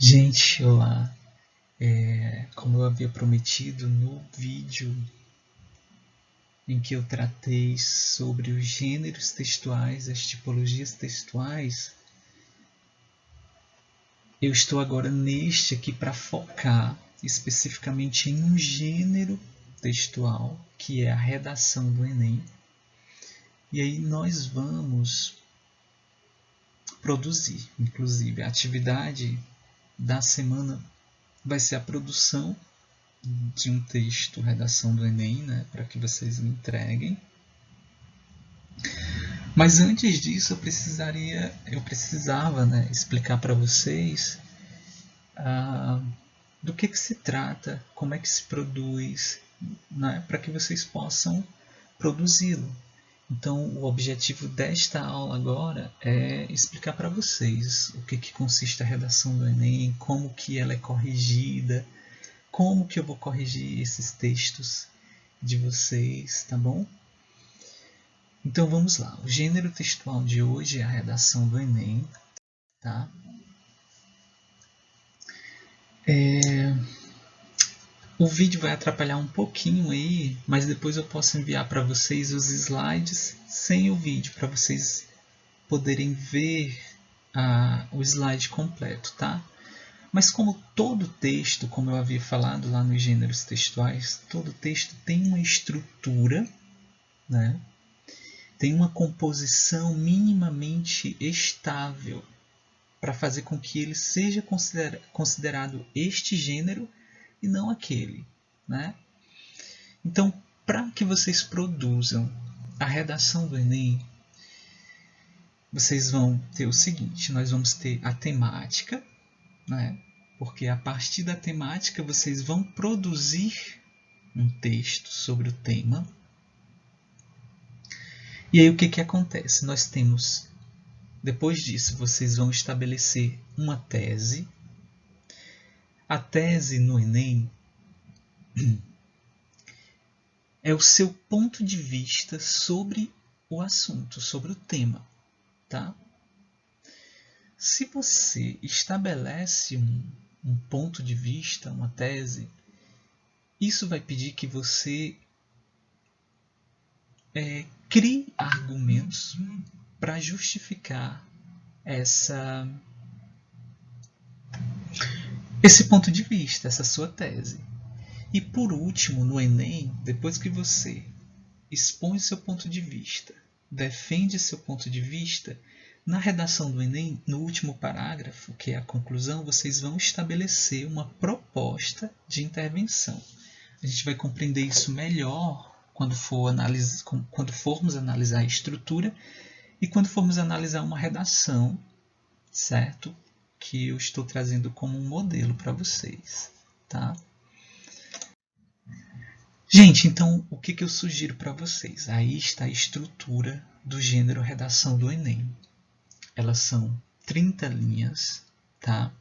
Gente, olá! Como eu havia prometido no vídeo em que eu tratei sobre os gêneros textuais, as tipologias textuais, eu estou agora neste aqui para focar especificamente em um gênero textual, que é a redação do Enem. E aí nós vamos produzir, inclusive, a atividade da semana vai ser a produção de um texto, redação do Enem, né, para que vocês me entreguem. Mas antes disso, eu precisava, né, explicar para vocês do que se trata, como é que se produz, né, para que vocês possam produzi-lo. Então, o objetivo desta aula agora é explicar para vocês o que consiste a redação do Enem, como que ela é corrigida, como que eu vou corrigir esses textos de vocês, tá bom? Então vamos lá. O gênero textual de hoje é a redação do Enem, tá? O vídeo vai atrapalhar um pouquinho aí, mas depois eu posso enviar para vocês os slides sem o vídeo, para vocês poderem ver o slide completo, tá? Mas como todo texto, como eu havia falado lá nos gêneros textuais, todo texto tem uma estrutura, né? Tem uma composição minimamente estável para fazer com que ele seja considerado este gênero e não aquele, né? Então, para que vocês produzam a redação do Enem, vocês vão ter o seguinte: nós vamos ter a temática, né? Porque a partir da temática vocês vão produzir um texto sobre o tema. E aí o que acontece? Nós temos, depois disso, vocês vão estabelecer uma tese. A tese no Enem é o seu ponto de vista sobre o assunto, sobre o tema, tá? Se você estabelece um ponto de vista, uma tese, isso vai pedir que você crie argumentos para justificar esse ponto de vista, essa sua tese. E por último, no Enem, depois que você expõe seu ponto de vista, defende seu ponto de vista, na redação do Enem, no último parágrafo, que é a conclusão, vocês vão estabelecer uma proposta de intervenção. A gente vai compreender isso melhor quando formos analisar a estrutura e quando formos analisar uma redação, certo? Que eu estou trazendo como um modelo para vocês, tá? Gente, então o que eu sugiro para vocês? Aí está a estrutura do gênero redação do Enem. Elas são 30 linhas, tá?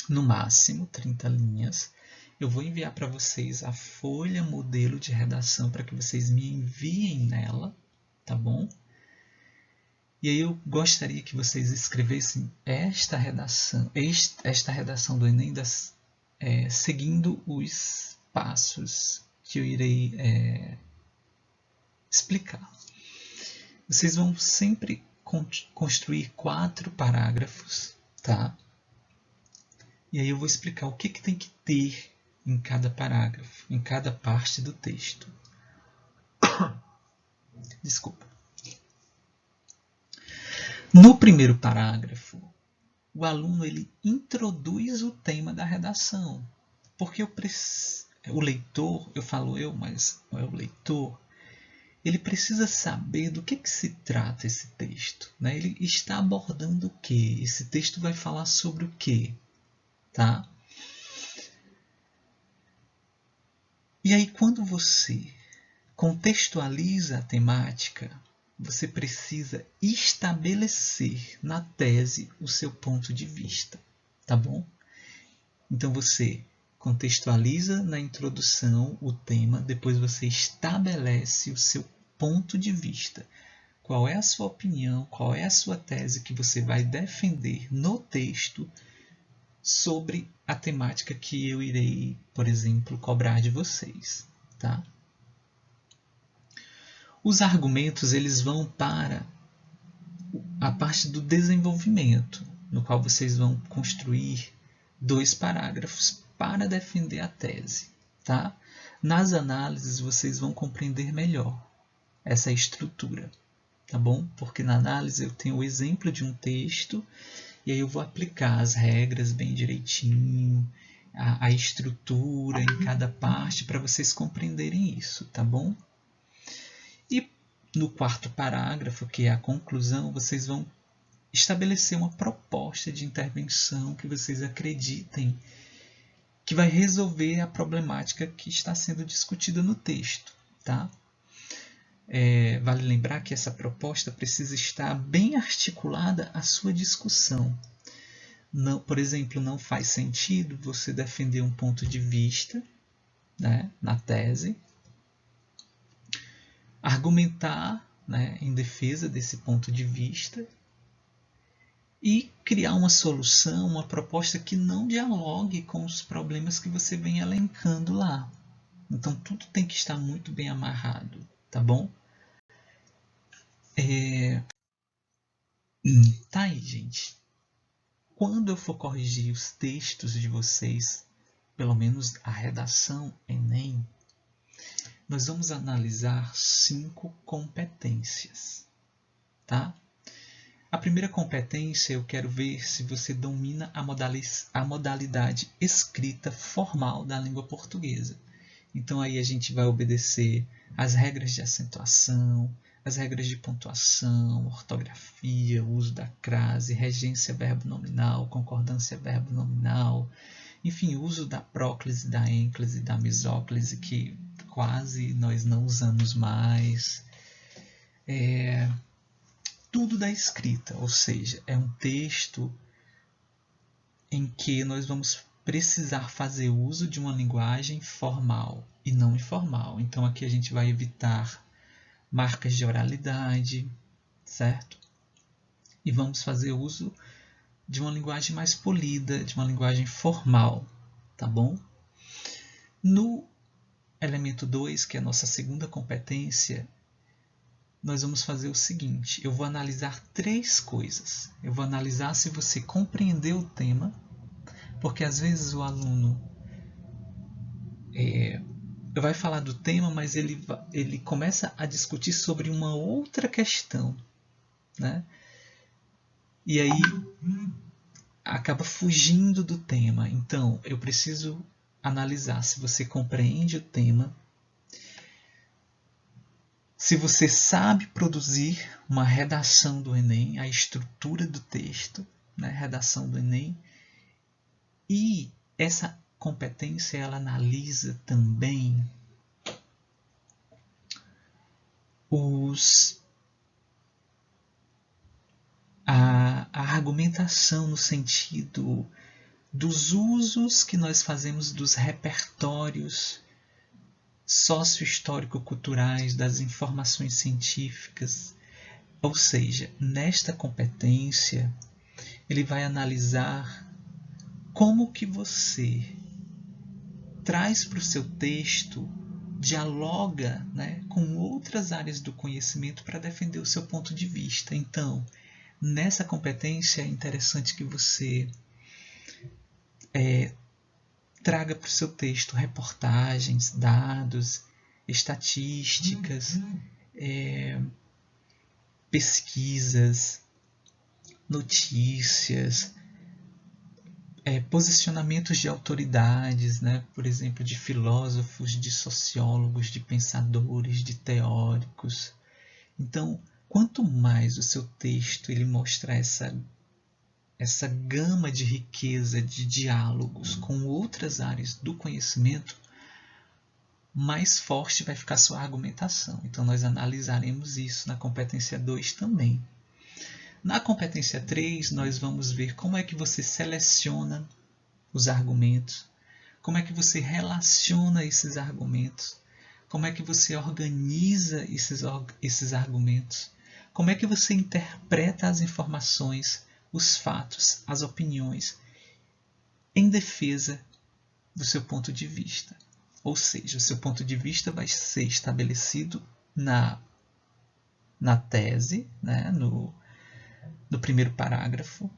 No máximo 30 linhas. Eu vou enviar para vocês a folha modelo de redação para que vocês me enviem nela, tá bom? E aí eu gostaria que vocês escrevessem esta redação do Enem seguindo os passos que eu irei explicar. Vocês vão sempre construir 4 parágrafos, tá? E aí eu vou explicar o que tem que ter em cada parágrafo, em cada parte do texto. Desculpa. No primeiro parágrafo, o aluno ele introduz o tema da redação, porque o leitor, eu falo eu, mas não é o leitor, ele precisa saber do que se trata esse texto, né? Ele está abordando o quê? Esse texto vai falar sobre o quê? Tá? E aí, quando você contextualiza a temática, você precisa estabelecer na tese o seu ponto de vista, tá bom? Então você contextualiza na introdução o tema, depois você estabelece o seu ponto de vista. Qual é a sua opinião, qual é a sua tese que você vai defender no texto, sobre a temática que eu irei, por exemplo, cobrar de vocês, tá? Os argumentos eles vão para a parte do desenvolvimento, no qual vocês vão construir 2 parágrafos para defender a tese, tá? Nas análises vocês vão compreender melhor essa estrutura, tá bom? Porque na análise eu tenho o exemplo de um texto e aí eu vou aplicar as regras bem direitinho, a estrutura em cada parte para vocês compreenderem isso, tá bom? E no 4º parágrafo, que é a conclusão, vocês vão estabelecer uma proposta de intervenção que vocês acreditem que vai resolver a problemática que está sendo discutida no texto, tá? Vale lembrar que essa proposta precisa estar bem articulada à sua discussão. Não, por exemplo, não faz sentido você defender um ponto de vista, né, na tese, argumentar, né, em defesa desse ponto de vista e criar uma solução, uma proposta que não dialogue com os problemas que você vem elencando lá. Então, tudo tem que estar muito bem amarrado, tá bom? Tá aí, gente. Quando eu for corrigir os textos de vocês, pelo menos a redação Enem, nós vamos analisar 5 competências, tá? A primeira competência eu quero ver se você domina a modalidade escrita formal da língua portuguesa. Então aí a gente vai obedecer às regras de acentuação, as regras de pontuação, ortografia, uso da crase, regência verbo nominal, concordância verbo nominal, enfim, uso da próclise, da ênclise, da misóclise, que quase nós não usamos mais. Tudo da escrita, ou seja, é um texto em que nós vamos precisar fazer uso de uma linguagem formal e não informal. Então aqui a gente vai evitar marcas de oralidade, certo? E vamos fazer uso de uma linguagem mais polida, de uma linguagem formal, tá bom? No elemento 2, que é a nossa segunda competência, nós vamos fazer o seguinte, eu vou analisar 3 coisas. Eu vou analisar se você compreendeu o tema, porque às vezes o aluno vai falar do tema, mas ele começa a discutir sobre uma outra questão, né? E aí acaba fugindo do tema. Então, eu preciso analisar se você compreende o tema, se você sabe produzir uma redação do Enem, a estrutura do texto, né? Redação do Enem. E essa competência ela analisa também a argumentação no sentido dos usos que nós fazemos dos repertórios sócio-histórico-culturais, das informações científicas. Ou seja, nesta competência, ele vai analisar como que você traz para o seu texto, dialoga, né, com outras áreas do conhecimento para defender o seu ponto de vista. Então, nessa competência é interessante que você traga para o seu texto reportagens, dados, estatísticas, pesquisas, notícias, posicionamentos de autoridades, né? Por exemplo, de filósofos, de sociólogos, de pensadores, de teóricos. Então, quanto mais o seu texto ele mostrar essa gama de riqueza de diálogos com outras áreas do conhecimento, mais forte vai ficar sua argumentação. Então, nós analisaremos isso na competência 2 também. Na competência 3, nós vamos ver como é que você seleciona os argumentos, como é que você relaciona esses argumentos, como é que você organiza esses argumentos, como é que você interpreta as informações, os fatos, as opiniões em defesa do seu ponto de vista. Ou seja, o seu ponto de vista vai ser estabelecido na tese, né, no primeiro parágrafo.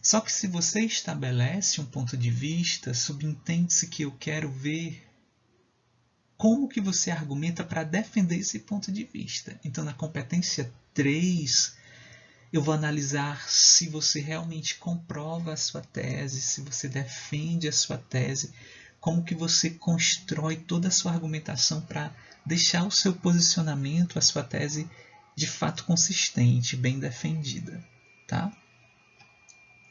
Só que se você estabelece um ponto de vista, subentende-se que eu quero ver como que você argumenta para defender esse ponto de vista. Então, na competência 3, eu vou analisar se você realmente comprova a sua tese, se você defende a sua tese, como que você constrói toda a sua argumentação para deixar o seu posicionamento, a sua tese, de fato consistente, bem defendida. Tá?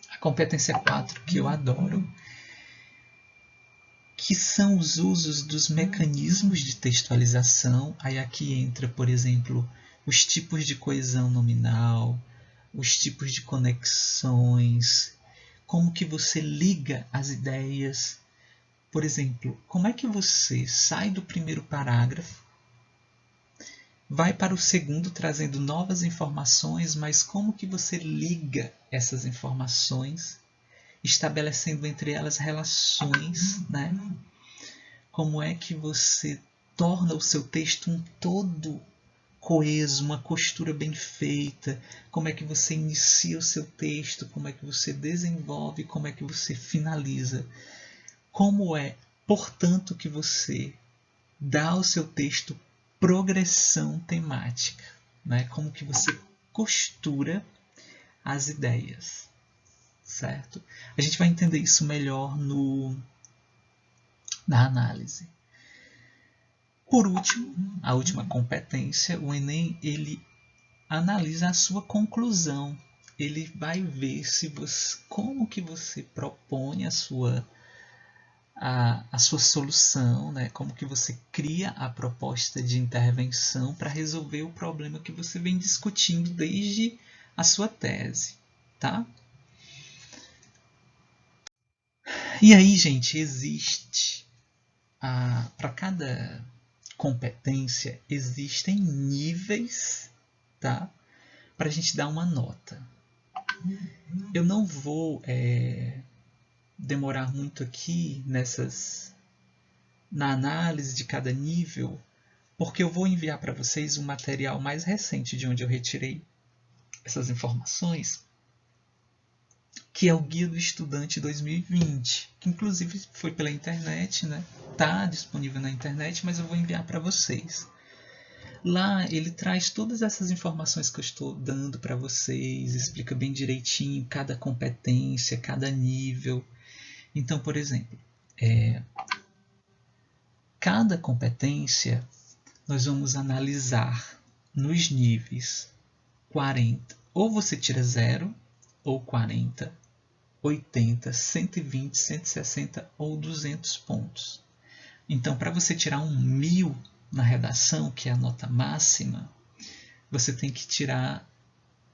A competência 4, que eu adoro, que são os usos dos mecanismos de textualização. Aí aqui entra, por exemplo, os tipos de coesão nominal, os tipos de conexões, como que você liga as ideias. Por exemplo, como é que você sai do primeiro parágrafo, vai para o segundo trazendo novas informações, mas como que você liga essas informações, estabelecendo entre elas relações, né? Como é que você torna o seu texto um todo coeso, uma costura bem feita, como é que você inicia o seu texto, como é que você desenvolve, como é que você finaliza. Como é, portanto, que você dá ao seu texto progressão temática, né? Como que você costura as ideias, certo? A gente vai entender isso melhor na análise. Por último, a última competência, o Enem, ele analisa a sua conclusão. Ele vai ver se você, como que você propõe a sua solução, né? Como que você cria a proposta de intervenção para resolver o problema que você vem discutindo desde a sua tese. Tá? E aí, gente, existe para cada competência existem níveis, tá? Para a gente dar uma nota. Eu não vou demorar muito aqui na análise de cada nível, porque eu vou enviar para vocês um material mais recente de onde eu retirei essas informações, que é o Guia do Estudante 2020, que inclusive foi pela internet, né? Tá disponível na internet, mas eu vou enviar para vocês. Lá ele traz todas essas informações que eu estou dando para vocês, explica bem direitinho cada competência, cada nível. Então, por exemplo, cada competência nós vamos analisar nos níveis 40, ou você tira 0, ou 40, 80, 120, 160 ou 200 pontos. Então, para você tirar 1000 na redação, que é a nota máxima, você tem que tirar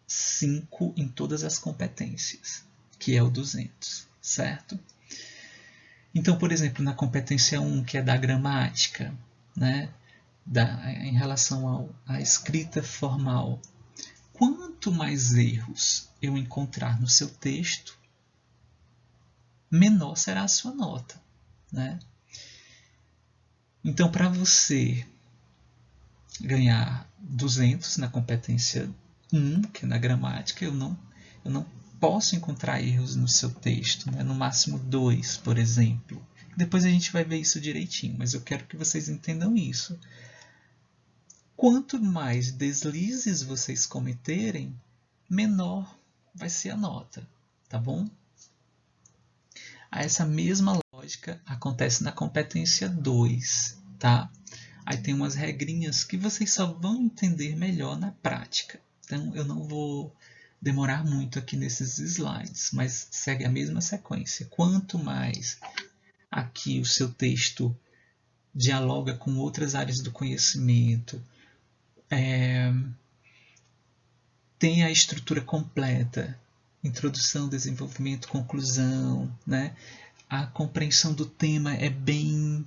5 em todas as competências, que é o 200, certo? Então, por exemplo, na competência 1, que é da gramática, né, em relação à escrita formal, quanto mais erros eu encontrar no seu texto, menor será a sua nota, né? Então, para você ganhar 200 na competência 1, que é na gramática, eu não posso encontrar erros no seu texto, né? No máximo 2, por exemplo. Depois a gente vai ver isso direitinho, mas eu quero que vocês entendam isso. Quanto mais deslizes vocês cometerem, menor vai ser a nota, tá bom? Essa mesma lógica acontece na competência 2, tá? Aí tem umas regrinhas que vocês só vão entender melhor na prática. Então eu não vou demorar muito aqui nesses slides, mas segue a mesma sequência. Quanto mais aqui o seu texto dialoga com outras áreas do conhecimento, tem a estrutura completa, introdução, desenvolvimento, conclusão, né? A compreensão do tema é bem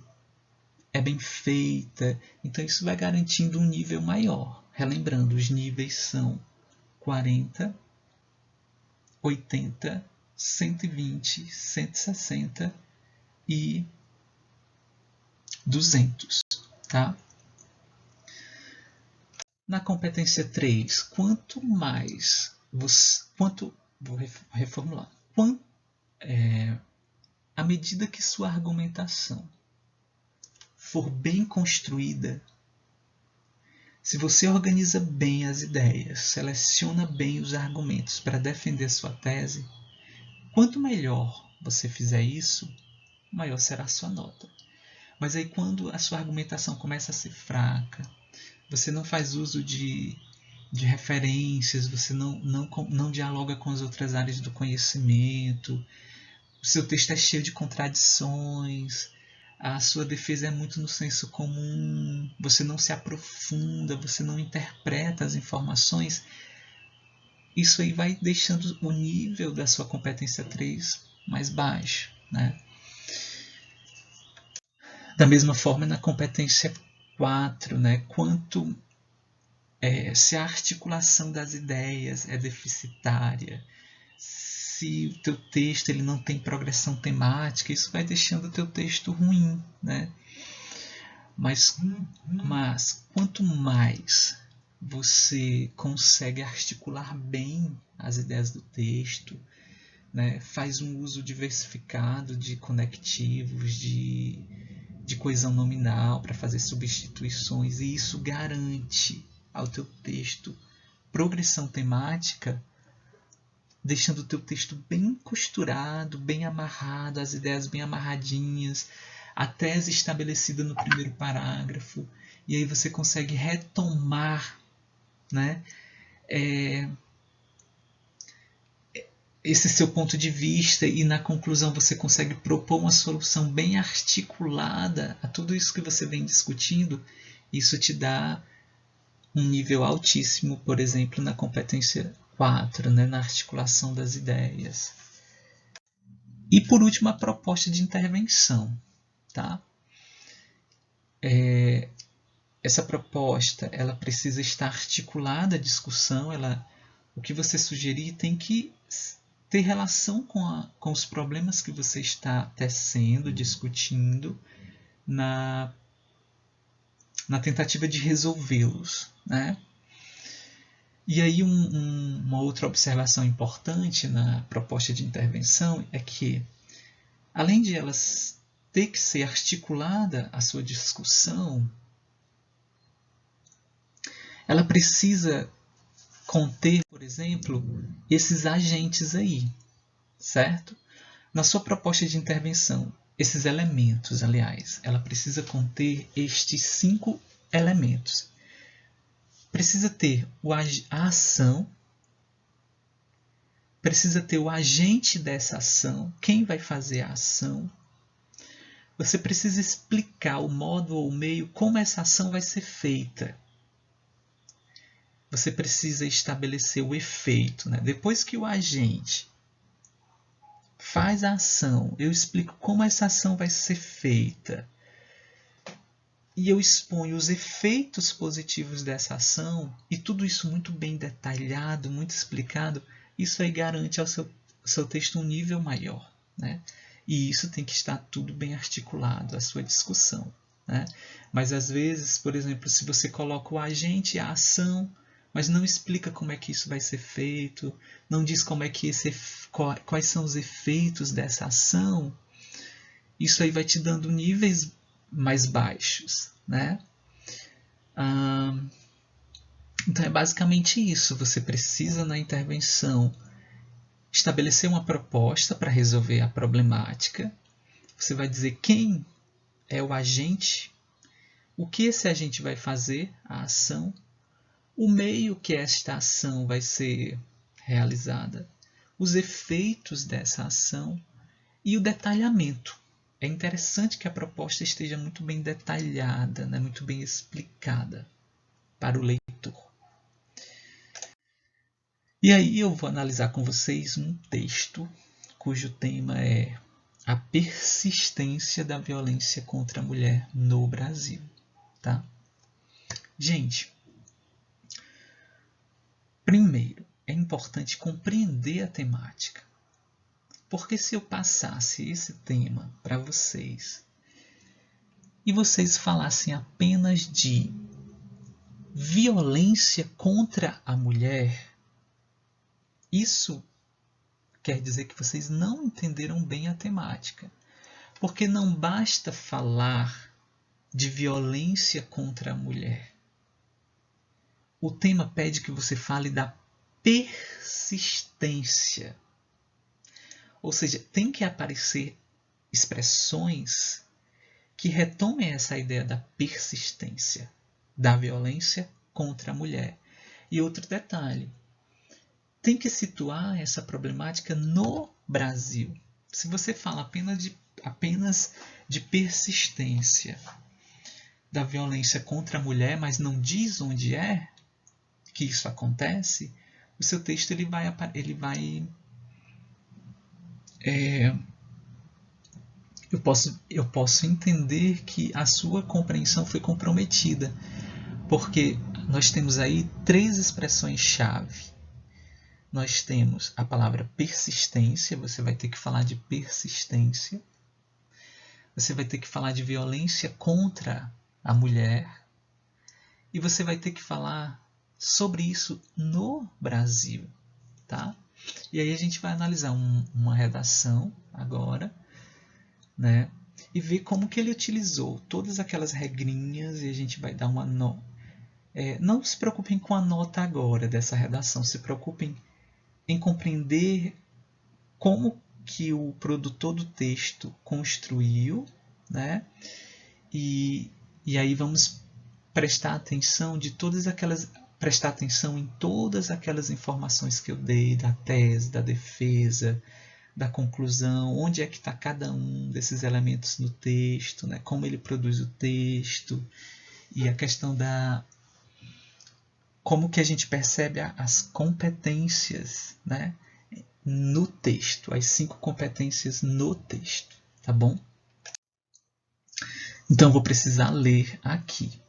feita, então isso vai garantindo um nível maior. Relembrando, os níveis são 40, 80, 120, 160 e 200, tá? Na competência 3, quanto mais você, vou reformular, à medida que sua argumentação for bem construída, se você organiza bem as ideias, seleciona bem os argumentos para defender sua tese, quanto melhor você fizer isso, maior será a sua nota. Mas aí quando a sua argumentação começa a ser fraca, você não faz uso de referências, você não dialoga com as outras áreas do conhecimento, o seu texto é cheio de contradições, a sua defesa é muito no senso comum, você não se aprofunda, você não interpreta as informações, isso aí vai deixando o nível da sua competência 3 mais baixo, né? Da mesma forma, na competência 4, né? Se a articulação das ideias é deficitária, se o teu texto ele não tem progressão temática, isso vai deixando o teu texto ruim, né? Mas quanto mais você consegue articular bem as ideias do texto, né? Faz um uso diversificado de conectivos, de coesão nominal para fazer substituições, e isso garante ao teu texto progressão temática, deixando o teu texto bem costurado, bem amarrado, as ideias bem amarradinhas, a tese estabelecida no primeiro parágrafo, e aí você consegue retomar, né, esse seu ponto de vista, e na conclusão você consegue propor uma solução bem articulada a tudo isso que você vem discutindo. Isso te dá um nível altíssimo, por exemplo, na competência 4, né, na articulação das ideias. E por último, a proposta de intervenção. Tá? Essa proposta ela precisa estar articulada à discussão, o que você sugerir tem que ter relação com os problemas que você está tecendo, discutindo, na tentativa de resolvê-los, né? E aí uma outra observação importante na proposta de intervenção é que, além de elas ter que ser articulada a sua discussão, ela precisa conter, por exemplo, esses agentes aí, certo? Na sua proposta de intervenção, esses elementos, aliás, ela precisa conter estes 5 elementos. Precisa ter a ação, precisa ter o agente dessa ação, quem vai fazer a ação. Você precisa explicar o modo ou o meio como essa ação vai ser feita. Você precisa estabelecer o efeito, né? Depois que o agente faz a ação, eu explico como essa ação vai ser feita e eu exponho os efeitos positivos dessa ação, e tudo isso muito bem detalhado, muito explicado, isso aí garante ao seu texto um nível maior, né? E isso tem que estar tudo bem articulado, a sua discussão, né? Mas às vezes, por exemplo, se você coloca o agente e a ação, mas não explica como é que isso vai ser feito, não diz como é que quais são os efeitos dessa ação, isso aí vai te dando níveis mais baixos, né? Então é basicamente isso. Você precisa, na intervenção, estabelecer uma proposta para resolver a problemática. Você vai dizer quem é o agente, o que esse agente vai fazer, a ação, o meio que esta ação vai ser realizada, os efeitos dessa ação e o detalhamento. É interessante que a proposta esteja muito bem detalhada, né? Muito bem explicada para o leitor. E aí eu vou analisar com vocês um texto cujo tema é a persistência da violência contra a mulher no Brasil. Tá? Gente, primeiro, é importante compreender a temática. Porque se eu passasse esse tema para vocês e vocês falassem apenas de violência contra a mulher, isso quer dizer que vocês não entenderam bem a temática. Porque não basta falar de violência contra a mulher. O tema pede que você fale da persistência. Ou seja, tem que aparecer expressões que retomem essa ideia da persistência, da violência contra a mulher. E outro detalhe, tem que situar essa problemática no Brasil. Se você fala apenas de persistência da violência contra a mulher, mas não diz onde é que isso acontece, o seu texto ele vai eu posso entender que a sua compreensão foi comprometida, porque nós temos aí 3 expressões-chave. Nós temos a palavra persistência, você vai ter que falar de persistência. Você vai ter que falar de violência contra a mulher. E você vai ter que falar sobre isso no Brasil, tá? E aí a gente vai analisar uma redação agora, né? E ver como que ele utilizou todas aquelas regrinhas e a gente vai dar uma nota. Não se preocupem com a nota agora dessa redação, se preocupem em compreender como que o produtor do texto construiu, né? E aí vamos prestar atenção prestar atenção em todas aquelas informações que eu dei da tese, da defesa, da conclusão, onde é que está cada um desses elementos no texto, né? Como ele produz o texto e a questão da como que a gente percebe as competências, né, no texto, as 5 competências no texto, tá bom? Então eu vou precisar ler aqui.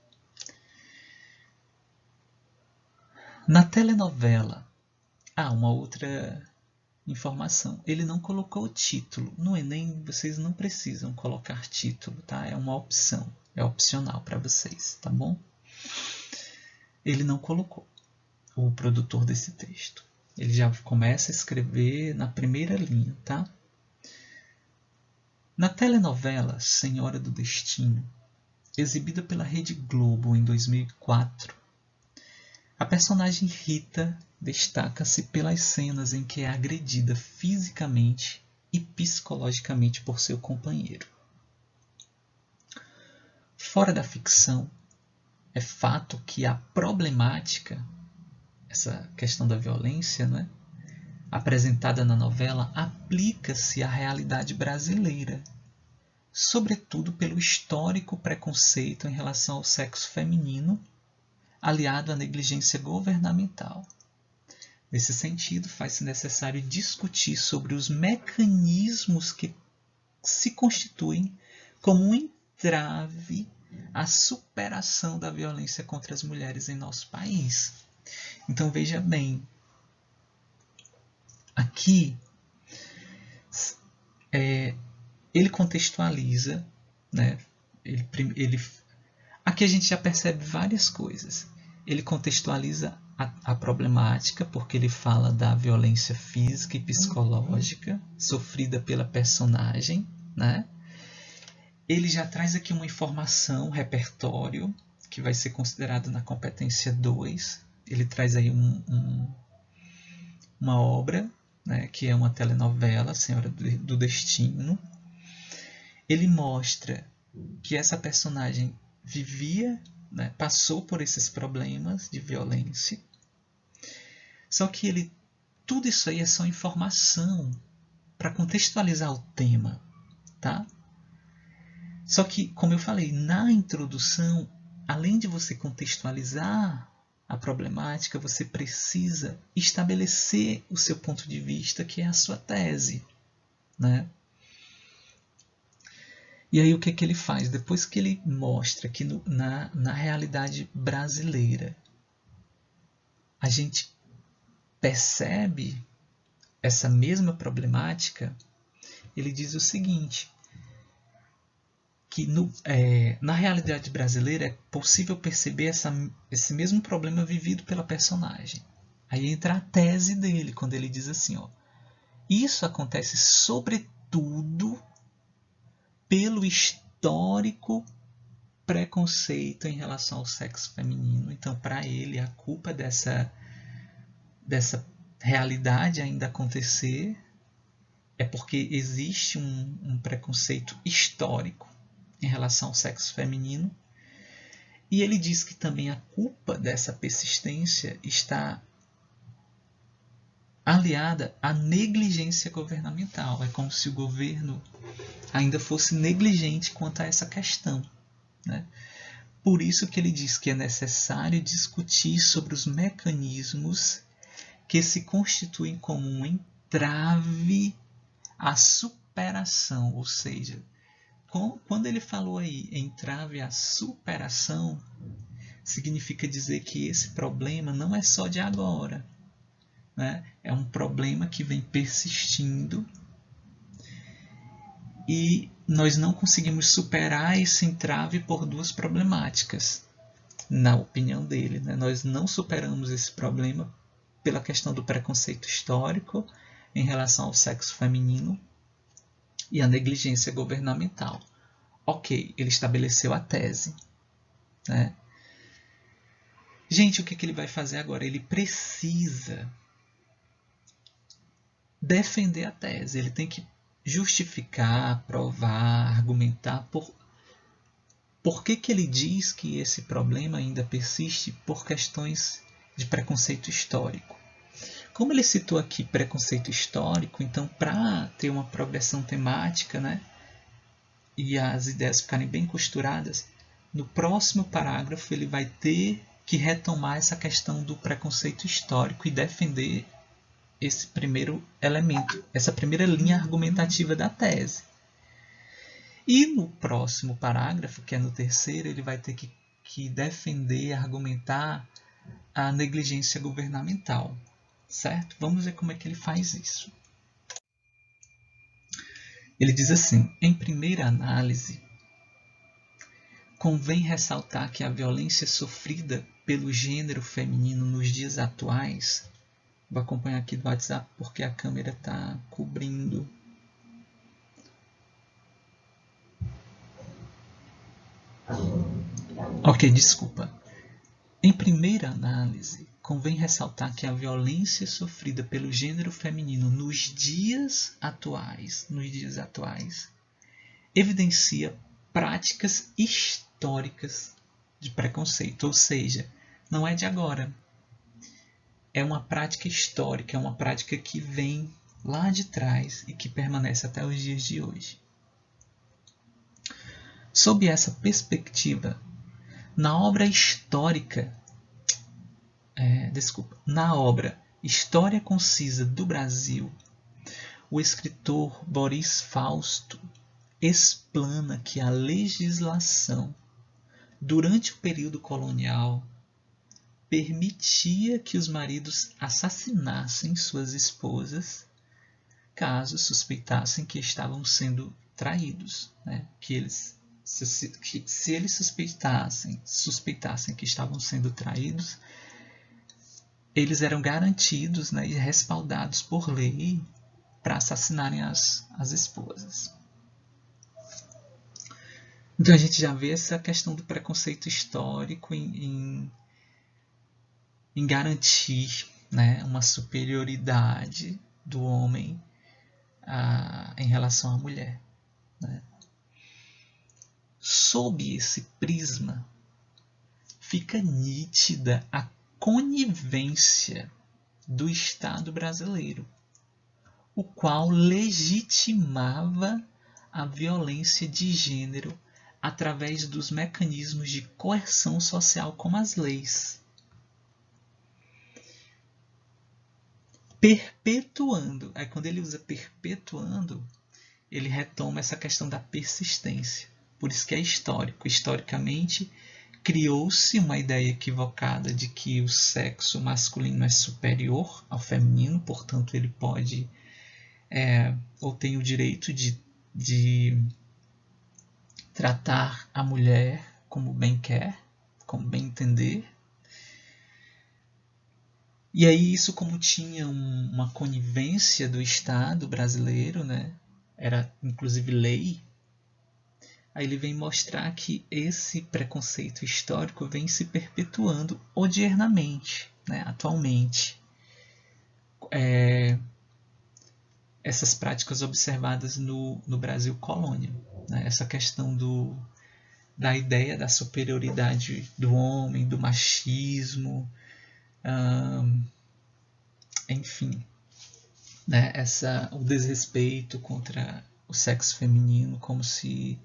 Na telenovela, uma outra informação. Ele não colocou o título. No Enem vocês não precisam colocar título, tá? É uma opção, é opcional para vocês, tá bom? Ele não colocou, o produtor desse texto. Ele já começa a escrever na primeira linha, tá? Na telenovela Senhora do Destino, exibida pela Rede Globo em 2004, a personagem Rita destaca-se pelas cenas em que é agredida fisicamente e psicologicamente por seu companheiro. Fora da ficção, é fato que a problemática, essa questão da violência, né, apresentada na novela, aplica-se à realidade brasileira, sobretudo pelo histórico preconceito em relação ao sexo feminino, aliado à negligência governamental. Nesse sentido, faz-se necessário discutir sobre os mecanismos que se constituem como um entrave à superação da violência contra as mulheres em nosso país. Então veja bem, aqui ele contextualiza, né? Aqui a gente já percebe várias coisas. Ele contextualiza a problemática, porque ele fala da violência física e psicológica sofrida pela personagem, né? Ele já traz aqui uma informação, um repertório, que vai ser considerado na competência 2. Ele traz aí uma obra, né, que é uma telenovela, Senhora do Destino. Ele mostra que essa personagem vivia, né, passou por esses problemas de violência. Só que tudo isso aí é só informação para contextualizar o tema, tá? Só que, como eu falei, na introdução, além de você contextualizar a problemática, você precisa estabelecer o seu ponto de vista, que é a sua tese, né? E aí o que ele faz? Depois que ele mostra que na realidade brasileira a gente percebe essa mesma problemática, ele diz o seguinte, que na realidade brasileira é possível perceber esse mesmo problema vivido pela personagem. Aí entra a tese dele, quando ele diz assim, ó, isso acontece sobretudo pelo histórico preconceito em relação ao sexo feminino. Então, para ele, a culpa dessa realidade ainda acontecer é porque existe um preconceito histórico em relação ao sexo feminino. E ele diz que também a culpa dessa persistência está aliada à negligência governamental. É como se o governo ainda fosse negligente quanto a essa questão, né? Por isso que ele diz que é necessário discutir sobre os mecanismos que se constituem como um entrave à superação, ou seja, quando ele falou aí entrave à superação, significa dizer que esse problema não é só de agora, né? É um problema que vem persistindo e nós não conseguimos superar esse entrave por duas problemáticas, na opinião dele, né? Nós não superamos esse problema pela questão do preconceito histórico em relação ao sexo feminino e a negligência governamental. Ok, ele estabeleceu a tese, né? Gente, o que ele vai fazer agora? Ele precisa defender a tese, ele tem que justificar, provar, argumentar por que ele diz que esse problema ainda persiste por questões de preconceito histórico. Como ele citou aqui preconceito histórico, então para ter uma progressão temática, né, e as ideias ficarem bem costuradas, no próximo parágrafo ele vai ter que retomar essa questão do preconceito histórico e defender esse primeiro elemento, essa primeira linha argumentativa da tese. E no próximo parágrafo, que é no terceiro, ele vai ter que defender, argumentar a negligência governamental, certo? Vamos ver como é que ele faz isso. Ele diz assim, em primeira análise, convém ressaltar que a violência sofrida pelo gênero feminino nos dias atuais, vou acompanhar aqui do WhatsApp porque a câmera está cobrindo. Ok, desculpa. Em primeira análise, convém ressaltar que a violência sofrida pelo gênero feminino nos dias atuais, evidencia práticas históricas de preconceito, ou seja, não é de agora. É uma prática histórica, é uma prática que vem lá de trás e que permanece até os dias de hoje. Sob essa perspectiva, na obra História Concisa do Brasil, o escritor Boris Fausto explana que a legislação, durante o período colonial, permitia que os maridos assassinassem suas esposas caso suspeitassem que estavam sendo traídos, né? Se eles suspeitassem que estavam sendo traídos, eles eram garantidos, né, e respaldados por lei para assassinarem as esposas. Então a gente já vê essa questão do preconceito histórico em garantir, né, uma superioridade do homem em relação à mulher, né? Sob esse prisma, fica nítida a conivência do Estado brasileiro, o qual legitimava a violência de gênero através dos mecanismos de coerção social como as leis, perpetuando. Aí quando ele usa perpetuando, ele retoma essa questão da persistência. Por isso que é histórico. Historicamente, criou-se uma ideia equivocada de que o sexo masculino é superior ao feminino, portanto ele pode ou tem o direito de tratar a mulher como bem quer, como bem entender. E aí isso, como tinha uma conivência do Estado brasileiro, né, era inclusive lei, aí ele vem mostrar que esse preconceito histórico vem se perpetuando odiernamente, né, atualmente. Essas práticas observadas no Brasil colônia, né, essa questão da ideia da superioridade do homem, do machismo, enfim, né, o desrespeito contra o sexo feminino, como se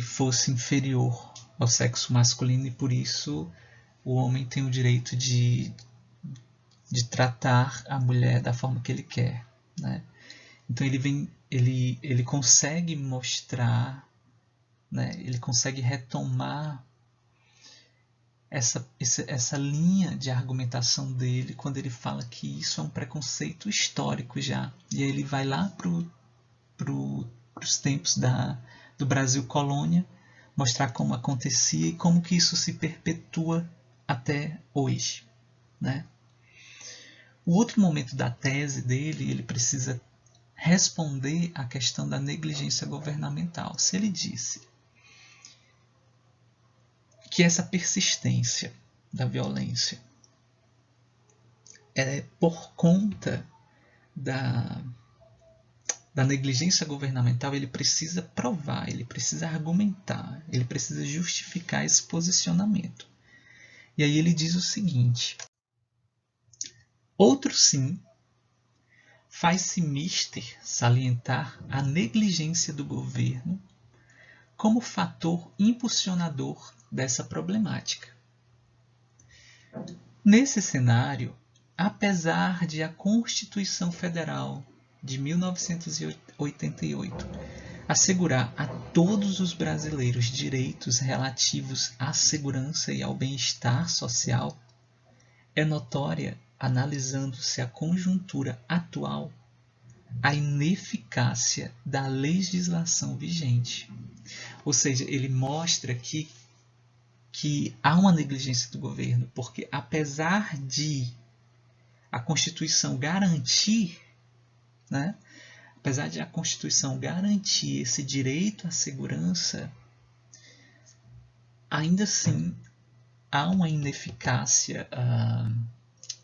fosse inferior ao sexo masculino, e por isso o homem tem o direito de tratar a mulher da forma que ele quer, né? Então ele consegue mostrar, né, ele consegue retomar essa linha de argumentação dele quando ele fala que isso é um preconceito histórico já. E aí ele vai lá para os tempos do Brasil colônia, mostrar como acontecia e como que isso se perpetua até hoje, né? O outro momento da tese dele, ele precisa responder à questão da negligência governamental. Se ele disse que essa persistência da violência é por conta da negligência governamental, ele precisa provar, ele precisa argumentar, ele precisa justificar esse posicionamento. E aí ele diz o seguinte: outro sim, faz-se mister salientar a negligência do governo como fator impulsionador dessa problemática. Nesse cenário, apesar de a Constituição Federal de 1988 assegurar a todos os brasileiros direitos relativos à segurança e ao bem-estar social, é notória, analisando-se a conjuntura atual, a ineficácia da legislação vigente. Ou seja, ele mostra que há uma negligência do governo, porque apesar de a Constituição garantir, né, apesar de a Constituição garantir esse direito à segurança, ainda assim há uma ineficácia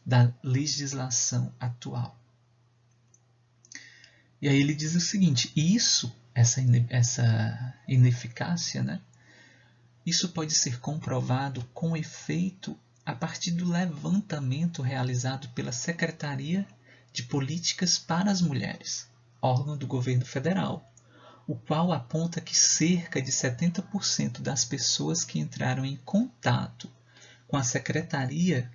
da legislação atual. E aí ele diz o seguinte: essa ineficácia, né, isso pode ser comprovado com efeito a partir do levantamento realizado pela Secretaria de Políticas para as Mulheres, órgão do governo federal, o qual aponta que cerca de 70% das pessoas que entraram em contato com a secretaria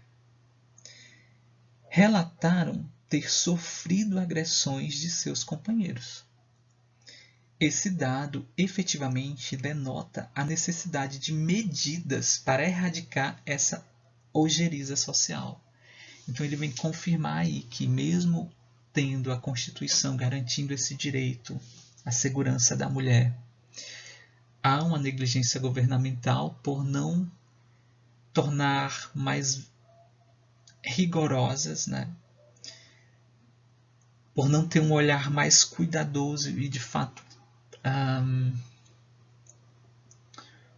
relataram ter sofrido agressões de seus companheiros. Esse dado efetivamente denota a necessidade de medidas para erradicar essa ojeriza social. Então ele vem confirmar aí que, mesmo tendo a Constituição garantindo esse direito à segurança da mulher, há uma negligência governamental por não tornar mais rigorosas, né? Por não ter um olhar mais cuidadoso e, de fato,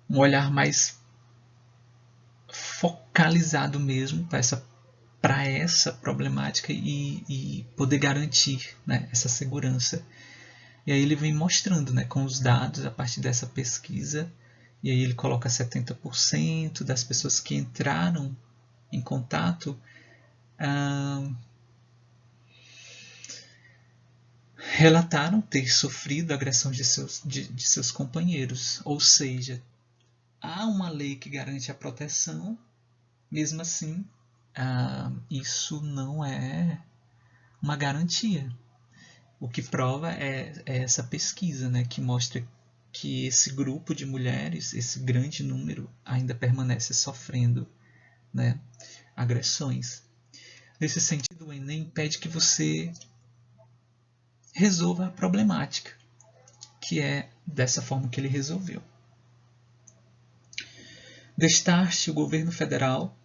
um olhar mais focalizado mesmo para essa problemática e poder garantir, né, essa segurança. E aí ele vem mostrando, né, com os dados a partir dessa pesquisa, e aí ele coloca 70% das pessoas que entraram em contato relataram ter sofrido agressões de seus companheiros. Ou seja, há uma lei que garante a proteção, mesmo assim, isso não é uma garantia. O que prova é essa pesquisa, né, que mostra que esse grupo de mulheres, esse grande número, ainda permanece sofrendo, né, agressões. Nesse sentido, o Enem pede que você resolva a problemática, que é dessa forma que ele resolveu. Destarte o governo federal.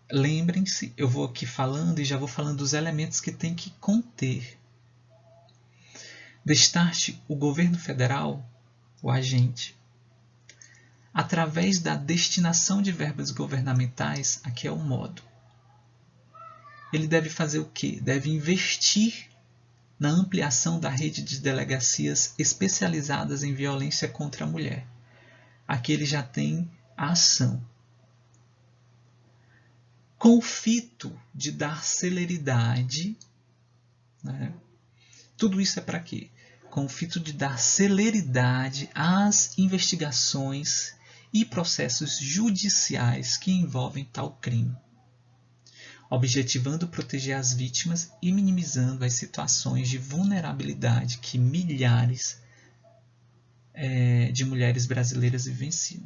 Lembrem-se, eu vou aqui falando e já vou falando dos elementos que tem que conter. Destarte o governo federal, o agente, através da destinação de verbas governamentais, aqui é o modo. Ele deve fazer o quê? Deve investir na ampliação da rede de delegacias especializadas em violência contra a mulher. Aqui ele já tem a ação. Com o fito de dar celeridade, né? Tudo isso é para quê? Com o fito de dar celeridade às investigações e processos judiciais que envolvem tal crime, objetivando proteger as vítimas e minimizando as situações de vulnerabilidade que milhares de mulheres brasileiras vivenciam.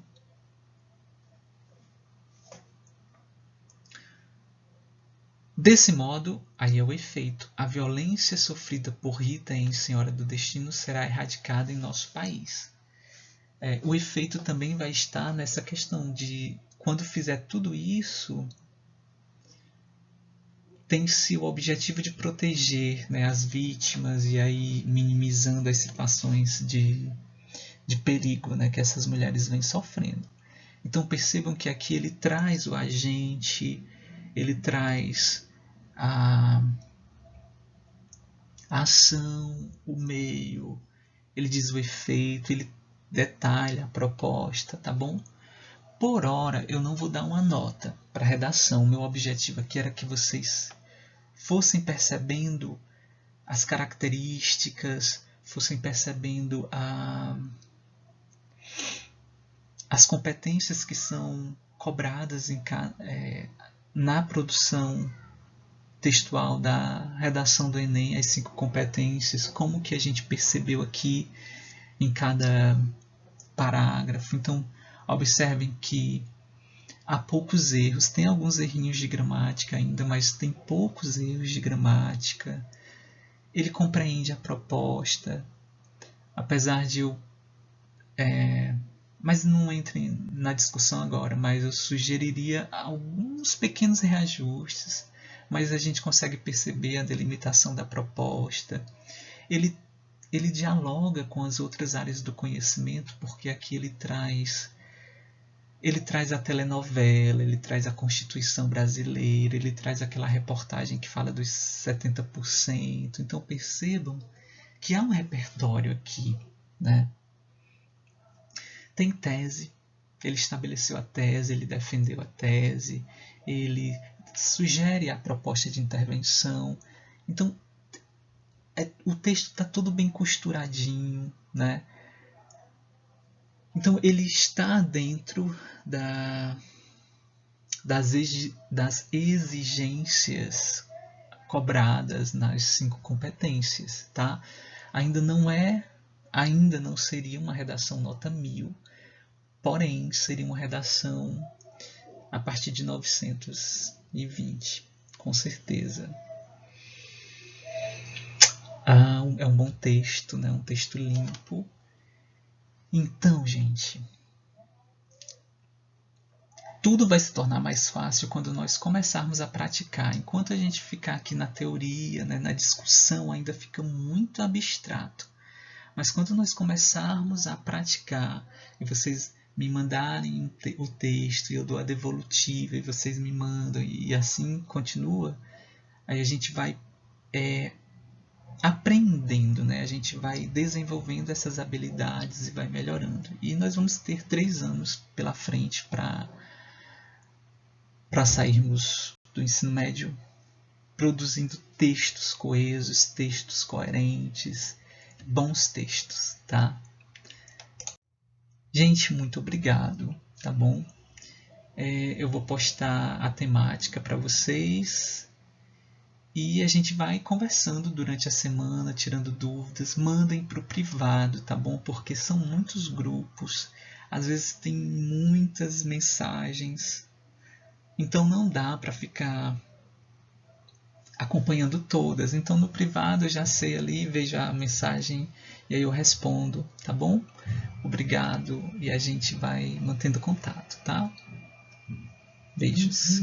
Desse modo, aí é o efeito, a violência sofrida por Rita em Senhora do Destino será erradicada em nosso país. O efeito também vai estar nessa questão de, quando fizer tudo isso, tem-se o objetivo de proteger, né, as vítimas e aí minimizando as situações de perigo, né, que essas mulheres vêm sofrendo. Então percebam que aqui ele traz o agente, ele traz a ação, o meio, ele diz o efeito, ele detalha a proposta, tá bom? Por hora, eu não vou dar uma nota para a redação. Meu objetivo aqui era que vocês fossem percebendo as características, fossem percebendo as competências que são cobradas na produção textual da redação do Enem, as 5 competências, como que a gente percebeu aqui em cada parágrafo. Então, observem que há poucos erros, tem alguns errinhos de gramática ainda, mas tem poucos erros de gramática. Ele compreende a proposta, apesar de eu... mas não entre na discussão agora, mas eu sugeriria alguns pequenos reajustes, mas a gente consegue perceber a delimitação da proposta. Ele dialoga com as outras áreas do conhecimento, porque aqui ele traz a telenovela, ele traz a Constituição brasileira, ele traz aquela reportagem que fala dos 70%. Então percebam que há um repertório aqui, né? Tem tese, ele estabeleceu a tese, ele defendeu a tese, ele sugere a proposta de intervenção. Então, o texto está todo bem costuradinho, né? Então, ele está dentro das exigências cobradas nas 5 competências, tá? Ainda não seria uma redação nota 1000, porém, seria uma redação a partir de 920, com certeza. É um bom texto, né? Um texto limpo. Então, gente, tudo vai se tornar mais fácil quando nós começarmos a praticar. Enquanto a gente ficar aqui na teoria, né, na discussão, ainda fica muito abstrato. Mas quando nós começarmos a praticar e vocês me mandarem o texto e eu dou a devolutiva e vocês me mandam e assim continua, aí a gente vai aprendendo, né? A gente vai desenvolvendo essas habilidades e vai melhorando. E nós vamos ter 3 anos pela frente para sairmos do ensino médio produzindo textos coesos, textos coerentes, bons textos, tá? Gente, muito obrigado, tá bom? Eu vou postar a temática para vocês e a gente vai conversando durante a semana, tirando dúvidas. Mandem para o privado, tá bom? Porque são muitos grupos, às vezes tem muitas mensagens, então não dá para ficar acompanhando todas. Então no privado eu já sei ali, vejo a mensagem e aí eu respondo, tá bom? Obrigado e a gente vai mantendo contato, tá? Beijos.